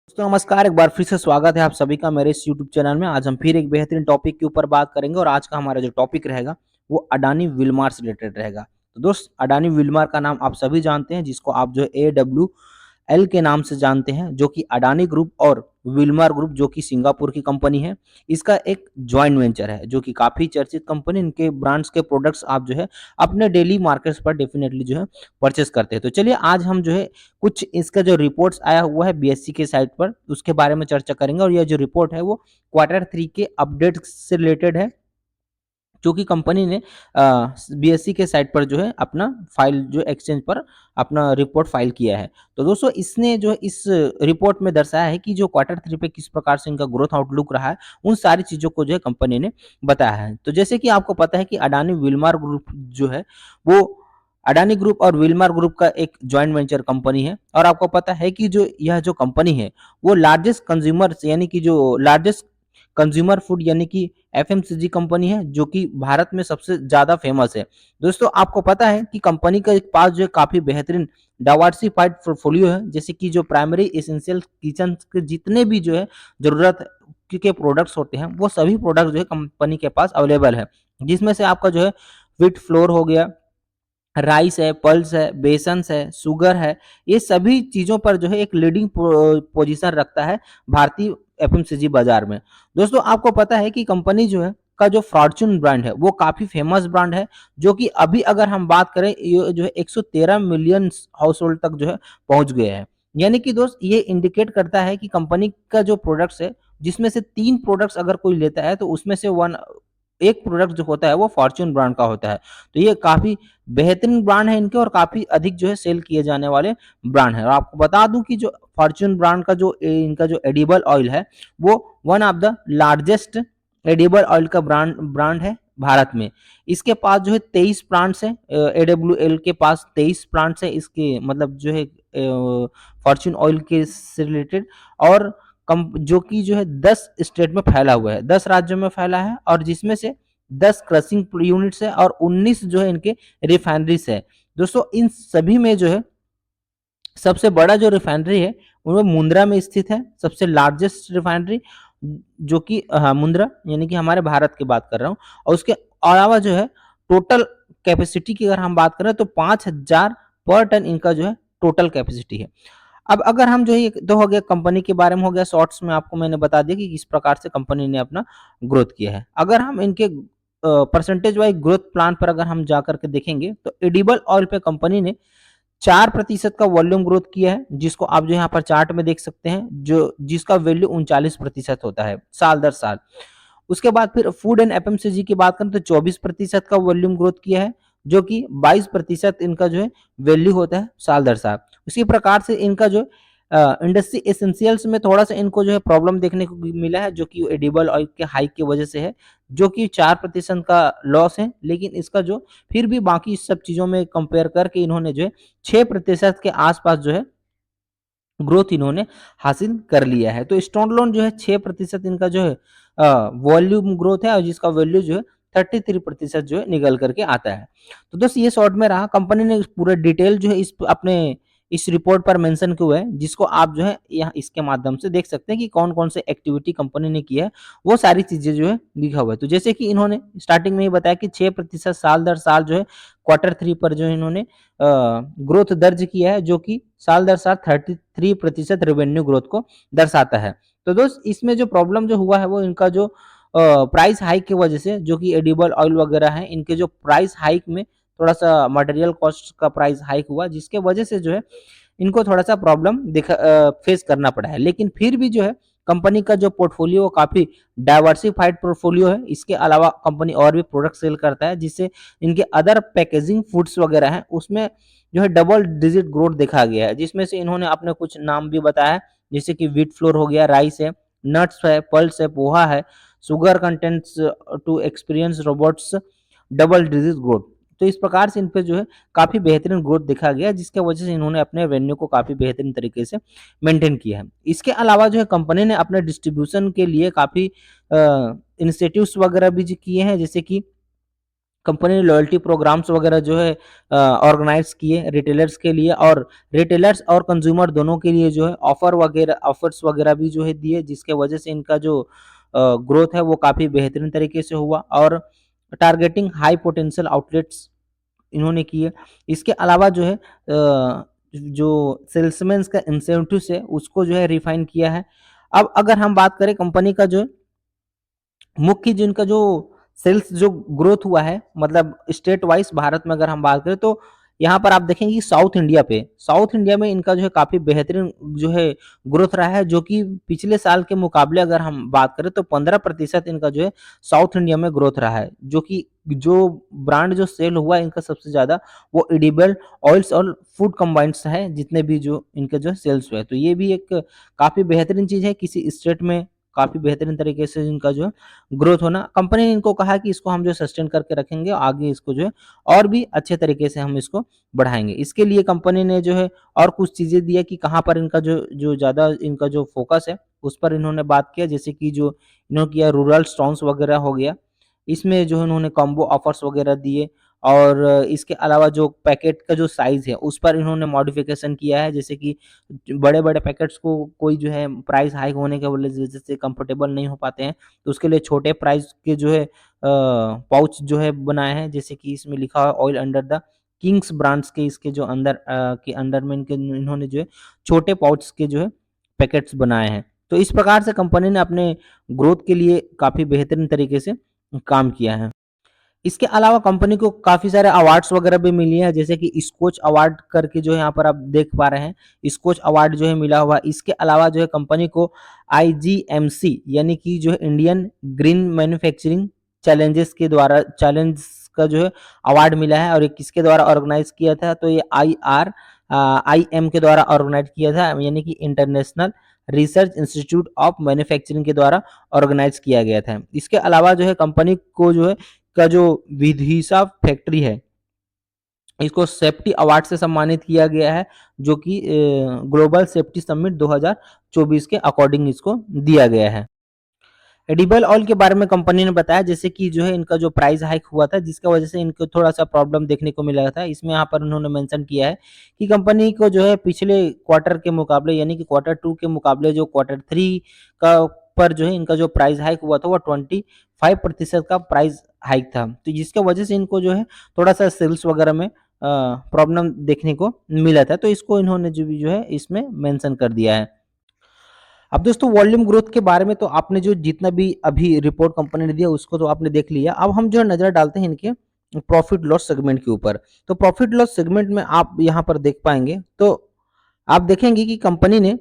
दोस्तों नमस्कार, एक बार फिर से स्वागत है आप सभी का मेरे इस यूट्यूब चैनल में। आज हम फिर एक बेहतरीन टॉपिक के ऊपर बात करेंगे और आज का हमारा जो टॉपिक रहेगा वो अडानी विल्मार से रिलेटेड रहेगा। तो दोस्त अडानी विल्मार का नाम आप सभी जानते हैं, जिसको आप जो है AWL के नाम से जानते हैं, जो कि अडानी ग्रुप और विल्मार ग्रुप जो कि सिंगापुर की कंपनी है, इसका एक जॉइंट वेंचर है जो कि काफ़ी चर्चित कंपनी। इनके ब्रांड्स के प्रोडक्ट्स आप जो है अपने डेली मार्केट्स पर डेफिनेटली जो है परचेस करते हैं। तो चलिए आज हम जो है कुछ इसका जो रिपोर्ट्स आया हुआ है बीएससी के साइट पर उसके बारे में चर्चा करेंगे। और यह जो रिपोर्ट है वो क्वार्टर 3 के अपडेट से रिलेटेड है, जो कि कंपनी ने बीएससी के साइट पर जो है अपना फाइल जो एक्सचेंज पर अपना रिपोर्ट फाइल किया है। तो दोस्तों इसने जो इस रिपोर्ट में दर्शाया है कि जो क्वार्टर 3 पे किस प्रकार से इनका ग्रोथ आउटलुक रहा है, उन सारी चीज़ों को जो है कंपनी ने बताया है। तो जैसे कि आपको पता है कि अडानी विल्मार ग्रुप जो है वो अडानी ग्रुप और विल्मार ग्रुप का एक जॉइंट वेंचर कंपनी है। और आपको पता है कि जो यह जो कंपनी है वो लार्जेस्ट कंज्यूमर्स यानी कि जो लार्जेस्ट कंज्यूमर फूड यानी कि एफएमसीजी कंपनी है, जो कि भारत में सबसे ज़्यादा फेमस है। दोस्तों आपको पता है कि कंपनी के पास जो है काफ़ी बेहतरीन डाइवर्सिफाइड पोर्टफोलियो है, जैसे कि जो प्राइमरी एसेंशियल किचन के जितने भी जो है ज़रूरत के प्रोडक्ट्स होते हैं वो सभी प्रोडक्ट जो है कंपनी के पास अवेलेबल है। जिसमें से आपका जो है व्हीट फ्लोर हो गया, राइस है, पल्स है, बेसन्स है, शुगर है, ये सभी चीज़ों पर जो है एक लीडिंग पोजीशन रखता है भारतीय एफएमसीजी बाजार में। दोस्तों आपको पता है कि कंपनी जो है का जो फॉर्च्यून ब्रांड है वो काफ़ी फेमस ब्रांड है, जो कि अभी अगर हम बात करें ये जो है 113 मिलियन हाउस होल्ड तक जो है पहुंच गए हैं। यानी कि दोस्त ये इंडिकेट करता है कि कंपनी का जो प्रोडक्ट्स है, जिसमें से 3 प्रोडक्ट्स अगर कोई लेता है तो उसमें से वन एक प्रोडक्ट जो होता है वो फॉर्च्यून ब्रांड का होता है। तो ये काफ़ी बेहतरीन ब्रांड है इनके और काफ़ी अधिक जो है सेल किए जाने वाले ब्रांड है। और आपको बता दूं कि जो फॉर्च्यून ब्रांड का जो इनका जो एडिबल ऑयल है वो one of the largest edible oil का ब्रांड ब्रांड है भारत में। इसके पास जो है 23 प्लांट्स हैं, AWL के पास 23 प्लांट्स है इसके मतलब जो है फॉर्च्यून ऑयल के से रिलेटेड। और कम जो कि जो है 10 स्टेट में फैला हुआ है, 10 राज्यों में फैला है, और जिसमें से 10 क्रशिंग यूनिट्स है और 19 जो है इनके रिफाइनरीज है। दोस्तों इन सभी में जो है सबसे बड़ा जो रिफाइनरी है वो मुंद्रा में स्थित है, सबसे लार्जेस्ट रिफाइनरी, जो कि हाँ मुंद्रा यानी कि हमारे भारत की बात कर रहा हूँ। और उसके अलावा जो है टोटल कैपेसिटी की अगर हम बात करें तो 5,000 पर टन इनका जो है टोटल कैपेसिटी है। अब अगर हम जो है तो हो गया कंपनी के बारे में, हो गया शॉर्ट्स में आपको मैंने बता दिया कि किस प्रकार से कंपनी ने अपना ग्रोथ किया है। अगर हम इनके परसेंटेज वाइज ग्रोथ प्लान पर अगर हम जा करके देखेंगे तो एडिबल ऑयल पे कंपनी ने 4% का वॉल्यूम ग्रोथ किया है, जिसको आप जो यहाँ पर चार्ट में देख सकते हैं, जो जिसका वैल्यू 39% होता है साल दर साल। उसके बाद फिर फूड एंड एफएमसीजी की बात करें तो 24% का वॉल्यूम ग्रोथ किया है, जो कि 22% इनका जो है वैल्यू होता है साल दर साल। उसी प्रकार से इनका जो इंडस्ट्री एसेंशियल्स में थोड़ा सा इनको जो है प्रॉब्लम देखने को मिला है, जो कि एडिबल ऑयल के हाइक की वजह से है, जो कि 4% का लॉस है। लेकिन इसका जो फिर भी बाकी सब चीज़ों में कंपेयर करके इन्होंने जो है 6% के आसपास जो है ग्रोथ इन्होंने हासिल कर लिया है। तो स्टोन लोन जो है 6% इनका जो है वॉल्यूम ग्रोथ है, और जिसका वैल्यू जो है 33% जो है निकल करके आता है। तो दोस्त ये शॉर्ट में रहा, कंपनी ने पूरा डिटेल जो है इस अपने इस रिपोर्ट पर मेंशन किया है, जिसको आप जो है यहाँ इसके माध्यम से देख सकते हैं कि कौन कौन से एक्टिविटी कंपनी ने किया है, वो सारी चीजें जो है लिखा हुआ है। तो जैसे कि इन्होंने स्टार्टिंग में ही बताया कि 6% साल दर साल जो है क्वार्टर 3 पर जो है इन्होंने ग्रोथ दर्ज किया है, जो कि साल दर साल 33% रेवेन्यू ग्रोथ को दर्शाता है। तो दोस्त इसमें जो प्रॉब्लम जो हुआ है वो इनका जो प्राइस हाइक की वजह से, जो कि एडिबल ऑयल वगैरह है इनके जो प्राइस हाइक में थोड़ा सा मटेरियल कॉस्ट का प्राइस हाइक हुआ, जिसके वजह से जो है इनको थोड़ा सा प्रॉब्लम फेस करना पड़ा है। लेकिन फिर भी जो है कंपनी का जो पोर्टफोलियो काफ़ी डाइवर्सिफाइड पोर्टफोलियो है। इसके अलावा कंपनी और भी प्रोडक्ट सेल करता है, जिससे इनके अदर पैकेजिंग फूड्स वगैरह हैं उसमें जो है डबल डिजिट ग्रोथ देखा गया है, जिसमें से इन्होंने अपने कुछ नाम भी बताया है, जैसे कि व्हीट फ्लोर हो गया, राइस है, नट्स है, पल्स है, पोहा है, sugar contents to experience robots, double digit growth. तो इस प्रकार से इन पे जो है काफ़ी बेहतरीन ग्रोथ देखा गया, जिसके वजह से इन्होंने अपने रेवेन्यू को काफ़ी बेहतरीन तरीके से मेंटेन किया है। इसके अलावा जो है कंपनी ने अपने डिस्ट्रीब्यूशन के लिए काफ़ी इनिशिएटिव्स वगैरह भी किए हैं, जैसे कि कंपनी ने लॉयल्टी प्रोग्राम्स वगैरह जो है ऑर्गेनाइज किए रिटेलर्स के लिए, और रिटेलर्स और कंज्यूमर दोनों के लिए जो है ऑफर्स वगैरह भी जो है दिए, जिसके वजह से इनका जो ग्रोथ है वो काफ़ी बेहतरीन तरीके से हुआ। और टारगेटिंग हाई पोटेंशियल आउटलेट्स इन्होंने किए। इसके अलावा जो है जो सेल्समैन्स का इंसेंटिव्स है उसको जो है रिफाइन किया है। अब अगर हम बात करें कंपनी का जो मुख्य जिनका जो सेल्स जो ग्रोथ हुआ है, मतलब स्टेट वाइज भारत में अगर हम बात करें तो यहाँ पर आप देखेंगे कि साउथ इंडिया में इनका जो है काफी बेहतरीन जो है ग्रोथ रहा है, जो कि पिछले साल के मुकाबले अगर हम बात करें तो 15% इनका जो है साउथ इंडिया में ग्रोथ रहा है। जो कि जो ब्रांड जो सेल हुआ है इनका सबसे ज्यादा वो एडिबल ऑयल्स और फूड कंबाइंड्स है, जितने भी जो इनके जो सेल्स हुए, तो ये भी एक काफी बेहतरीन चीज है किसी स्टेट में काफी बेहतरीन तरीके से इनका जो है ग्रोथ होना। कंपनी ने इनको कहा कि इसको हम जो सस्टेन करके रखेंगे, आगे इसको जो है और भी अच्छे तरीके से हम इसको बढ़ाएंगे। इसके लिए कंपनी ने जो है और कुछ चीजें दिया कि कहाँ पर इनका जो जो ज्यादा इनका जो फोकस है उस पर इन्होंने बात किया, जैसे कि जो इन्होंने किया रूरल स्टोन्स वगैरह हो गया, इसमें जो है उन्होंने कॉम्बो ऑफर्स वगैरह दिए। और इसके अलावा जो पैकेट का जो साइज है उस पर इन्होंने मॉडिफिकेशन किया है, जैसे कि बड़े बड़े पैकेट्स को कोई जो है प्राइस हाइक होने के वजह से कंफर्टेबल नहीं हो पाते हैं, तो उसके लिए छोटे प्राइस के जो है पाउच जो है बनाए हैं, जैसे कि इसमें लिखा हुआ oil under the Kings brands के इसके जो अंदर के अंडर में इनके इन्होंने जो है छोटे पाउच के जो है पैकेट्स बनाए हैं। तो इस प्रकार से कंपनी ने अपने ग्रोथ के लिए काफी बेहतरीन तरीके से काम किया है। इसके अलावा कंपनी को काफ़ी सारे अवार्ड्स वगैरह भी मिली हैं, जैसे कि स्कोच अवार्ड करके जो है यहाँ पर आप देख पा रहे हैं, स्कोच अवार्ड जो है मिला हुआ। इसके अलावा जो है कंपनी को आईजीएमसी यानी कि जो है इंडियन ग्रीन मैन्युफैक्चरिंग चैलेंज का जो है अवार्ड मिला है, और ये किसके द्वारा ऑर्गेनाइज किया था, तो ये IM के द्वारा ऑर्गेनाइज किया था, यानी कि international research institute of manufacturing के द्वारा ऑर्गेनाइज किया गया था। इसके अलावा जो है कंपनी को जो है का जो विदिशा फैक्ट्री है इसको सेफ्टी अवार्ड से सम्मानित किया गया है, जो कि ग्लोबल सेफ्टी समिट 2024 के अकॉर्डिंग इसको दिया गया है। एडिबल ऑयल के बारे में कंपनी ने बताया, जैसे कि जो है इनका जो प्राइस हाइक हुआ था जिसकी वजह से इनको थोड़ा सा प्रॉब्लम देखने को मिला था। इसमें यहाँ पर उन्होंने मेंशन किया है कि कंपनी को जो है पिछले क्वार्टर के मुकाबले यानी कि Q2 के मुकाबले जो Q3 का पर जो है इनका जो प्राइस हाइक हुआ था वो 25% का प्राइस हाइक था, तो जिसके वजह से इनको जो है थोड़ा सा सेल्स वगैरह में प्रॉब्लम देखने को मिला था, तो इसको इन्होंने जो है इसमें मेंशन कर दिया है। अब दोस्तों वॉल्यूम ग्रोथ के बारे में तो आपने जो जितना भी अभी रिपोर्ट कंपनी ने दिया उसको तो आपने देख लिया। अब हम जो है नजर डालते हैं इनके प्रॉफिट लॉस सेगमेंट के ऊपर। तो प्रॉफिट लॉस सेगमेंट में आप यहाँ पर देख पाएंगे, तो आप देखेंगे कि कंपनी ने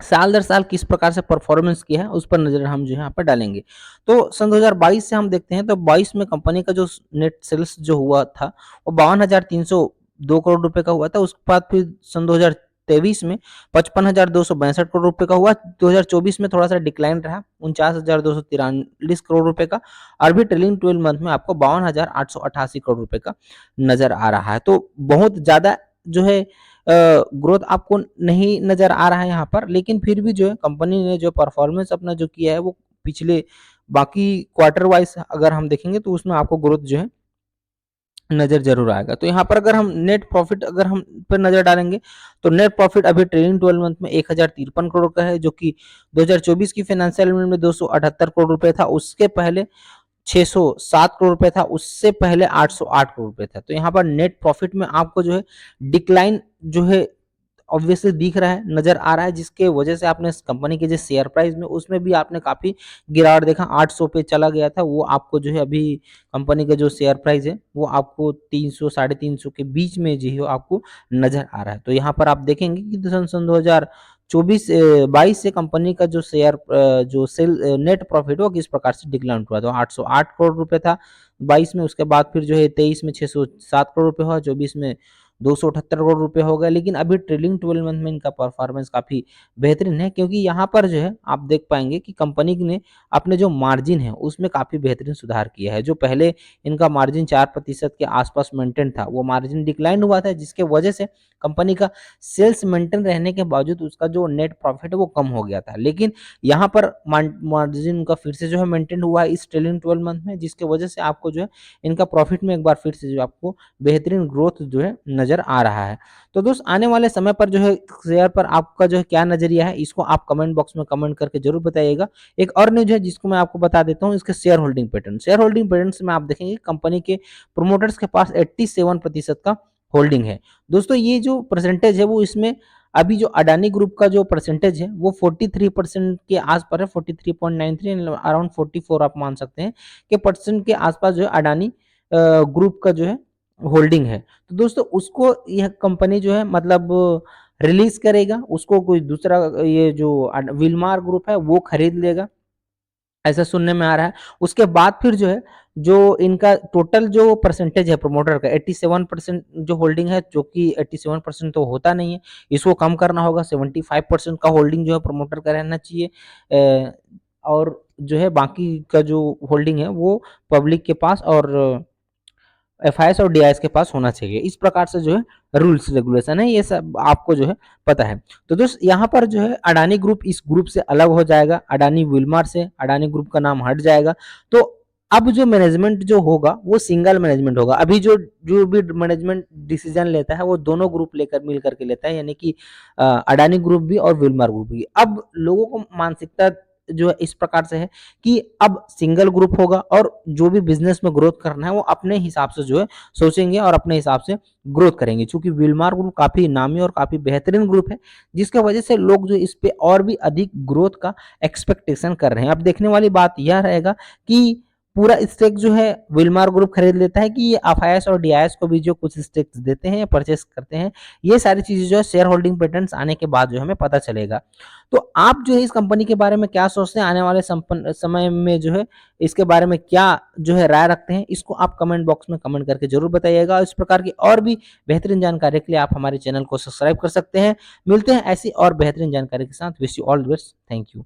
साल दर साल किस प्रकार से परफॉर्मेंस किया है उस पर नजर हम जो है यहाँ पर डालेंगे। तो सन 2022 से हम देखते हैं तो 22 में कंपनी का जो नेट सेल्स जो हुआ था वो 52,302 करोड़ रुपए का हुआ था। उसके बाद फिर सन 2023 में 55,262 करोड़ रुपए का हुआ। 2024 में थोड़ा सा डिक्लाइन रहा 49,243 करोड़ रुपए का, और भी ट्रेलिंग 12 मंथ में आपको 52,888 करोड़ रुपए का नजर आ रहा है। तो बहुत ज्यादा जो है ग्रोथ आपको नहीं नजर आ रहा है यहाँ पर, लेकिन फिर भी जो है कंपनी ने जो परफॉर्मेंस अपना जो किया है वो पिछले बाकी क्वार्टर वाइज अगर हम देखेंगे तो उसमें आपको ग्रोथ जो है नजर जरूर आएगा। तो यहाँ पर अगर हम नेट प्रॉफिट अगर हम पर नजर डालेंगे तो नेट प्रॉफिट अभी ट्रेलिंग 12 मंथ में 1053 करोड़ का है, जो कि 2024 की फाइनेंशियल ईयर में 278 करोड़ रुपए था। उसके पहले 607 करोड़ रुपए था, उससे पहले 808 करोड़ रुपए था। तो यहाँ पर नेट प्रॉफिट में आपको जो है डिक्लाइन जो है ऑब्वियसली दिख रहा है, नजर आ रहा है, जिसके वजह से आपने इस कंपनी के जो शेयर प्राइस में उसमें भी आपने काफी गिरावट देखा। 800 पे चला गया था, वो आपको जो है अभी कंपनी का जो शेयर प्राइस है वो आपको 300 350 के बीच में जो है आपको नजर आ रहा है। तो यहाँ पर आप देखेंगे कि सन 2024-22 से कंपनी का जो शेयर जो सेल नेट प्रॉफिट वो किस प्रकार से डिक्लाइन हुआ। तो 808 करोड़ रुपए था 22 में, उसके बाद फिर जो है 23 में 607 करोड़ रुपए हुआ, 24 में 278 करोड़ रुपए हो गए। लेकिन अभी ट्रेलिंग 12 मंथ में इनका परफॉर्मेंस काफ़ी बेहतरीन है, क्योंकि यहाँ पर जो है आप देख पाएँगे कि कंपनी ने अपने जो मार्जिन है उसमें काफ़ी बेहतरीन सुधार किया है। जो पहले इनका मार्जिन 4% के आसपास मेंटेन था, वो मार्जिन डिक्लाइन हुआ था, जिसके वजह से कंपनी का सेल्स मेंटेन रहने के बावजूद उसका जो नेट प्रॉफिट है वो कम हो गया था। लेकिन यहाँ पर मार्जिन का फिर से जो है मेंटेन हुआ है इस ट्रेलिंग 12 मंथ में, जिसके वजह से आपको जो है इनका प्रॉफिट में एक बार फिर से जो आपको बेहतरीन ग्रोथ जो है नज़र आ रहा है। तो दोस्त आने वाले समय पर जो है शेयर पर आपका जो है क्या नज़रिया है, इसको आप कमेंट बॉक्स में कमेंट करके ज़रूर बताइएगा। एक और न्यूज़ है जिसको मैं आपको बता देता हूँ, इसके share holding pattern. Share holding pattern में आप देखेंगे कंपनी के प्रोमोटर्स के पास 87% का होल्डिंग है। दोस्तों ये जो परसेंटेज है वो इसमें अभी जो अडानी ग्रुप का जो परसेंटेज है वो 43% के आसपास है, 43.93 अराउंड 44 आप मान सकते हैं कि परसेंट के आसपास जो है अडानी ग्रुप का जो है होल्डिंग है। तो दोस्तों उसको यह कंपनी जो है मतलब रिलीज करेगा, उसको कोई दूसरा ये जो विलमार ग्रुप है वो खरीद लेगा, ऐसा सुनने में आ रहा है। उसके बाद फिर जो है जो इनका टोटल जो परसेंटेज है प्रमोटर का 87% जो होल्डिंग है, जो कि 87% तो होता नहीं है, इसको कम करना होगा। 75% का होल्डिंग जो है प्रमोटर का रहना चाहिए, और जो है बाकी का जो होल्डिंग है वो पब्लिक के पास और एफआईएस और डीआईएस के पास होना चाहिए। इस प्रकार से जो है रूल्स रेगुलेशन है, ये सब आपको जो है पता है। तो दोस्त यहाँ पर जो है अडानी ग्रुप इस ग्रुप से अलग हो जाएगा, अडानी विल्मार से अडानी ग्रुप का नाम हट जाएगा। तो अब जो मैनेजमेंट जो होगा वो सिंगल मैनेजमेंट होगा। अभी जो जो भी मैनेजमेंट डिसीजन लेता है वो दोनों ग्रुप लेकर मिल करके लेता है, यानी कि अडानी ग्रुप भी और विल्मार ग्रुप भी। अब लोगों को मानसिकता जो है इस प्रकार से है कि अब सिंगल ग्रुप होगा और जो भी बिजनेस में ग्रोथ करना है वो अपने हिसाब से जो है सोचेंगे और अपने हिसाब से ग्रोथ करेंगे। चूंकि विलमार ग्रुप काफी नामी और काफी बेहतरीन ग्रुप है, जिसके वजह से लोग जो इस पे और भी अधिक ग्रोथ का एक्सपेक्टेशन कर रहे हैं। अब देखने वाली बात यह रहेगा कि पूरा स्टेक जो है विलमार ग्रुप खरीद लेता है कि ये एफआईएस और डीआईएस को भी जो कुछ स्टेक्स देते हैं या परचेस करते हैं। ये सारी चीजें जो है शेयर होल्डिंग पैटर्न्स आने के बाद जो हमें पता चलेगा। तो आप जो है इस कंपनी के बारे में क्या सोचते हैं, आने वाले समय में जो है इसके बारे में क्या जो है राय रखते हैं, इसको आप कमेंट बॉक्स में कमेंट करके जरूर बताइएगा। इस प्रकार की और भी बेहतरीन जानकारी के लिए आप हमारे चैनल को सब्सक्राइब कर सकते हैं। मिलते हैं ऐसी और बेहतरीन जानकारी के साथ। Wish you all the best. Thank you.